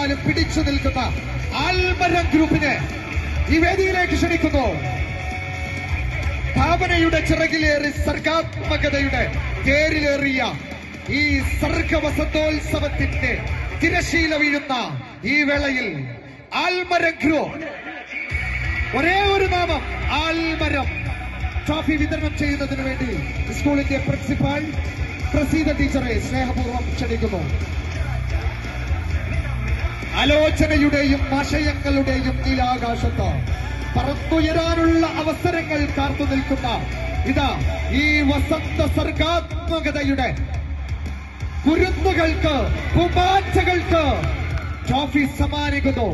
കഴിഞ്ഞാലും പിടിച്ചു നിൽക്കുന്ന ആൽമരം ഗ്രൂപ്പിനെ ഈ വേദിയിലേക്ക് ക്ഷണിക്കുന്നു. ഭാവനയുടെ ചിറകിലേറി സർഗാത്മകതയുടെ തേരിലേറിയ ഈ സർഗവസന്തോത്സവത്തിന്റെ തിരശീല വീഴുന്ന ഈ വേളയിൽ ആൽമരം ഗ്രൂപ്പ്, ഒരേ ഒരു നാമം ആൽമരം, ട്രോഫി വിതരണം ചെയ്യുന്നതിന് വേണ്ടി സ്കൂളിന്റെ പ്രിൻസിപ്പാൾ പ്രസീത ടീച്ചറെ സ്നേഹപൂർവ്വം ക്ഷണിക്കുന്നു. ആലോചനയുടെയും ആശയങ്ങളുടെയും നീലാകാശത്ത് പറന്നുയരാനുള്ള അവസരങ്ങൾ കാത്തു നിൽക്കുന്ന ഇതാ ഈ വസന്ത സർഗാത്മകതയുടെ കുരുന്നുകൾക്ക്, പൂമ്പാറ്റകൾക്ക് ട്രോഫി സമ്മാനിക്കുന്നു.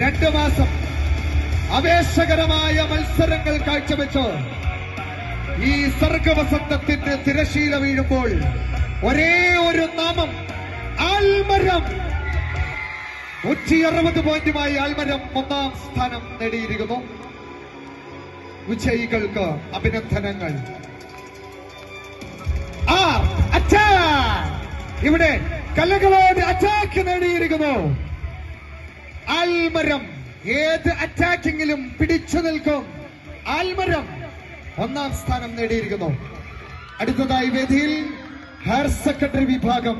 2 മാസം ആവേശകരമായ മത്സരങ്ങൾ കാഴ്ചവെച്ച് ഈ സർഗവസന്തത്തിന്റെ തിരശീല വീഴുമ്പോൾ ഒരേ ഒരു നാമം ആൽമരം. 160 പോയിന്റുമായി ആൽമരം 1ാം സ്ഥാനം നേടിയിരിക്കുന്നു. വിജയികൾക്ക് അഭിനന്ദനങ്ങൾ. ഇവിടെ കലകളോട് അറ്റാക്ക് നേടിയിരിക്കുന്നു ആൽമരം. ഏത് അറ്റാക്കിങ്ങിലും പിടിച്ചു നിൽക്കും ആൽമരം. 1ാം സ്ഥാനം നേടിയിരിക്കുന്നു. അടുത്തതായി വേദിയിൽ ഹയർ സെക്കൻഡറി വിഭാഗം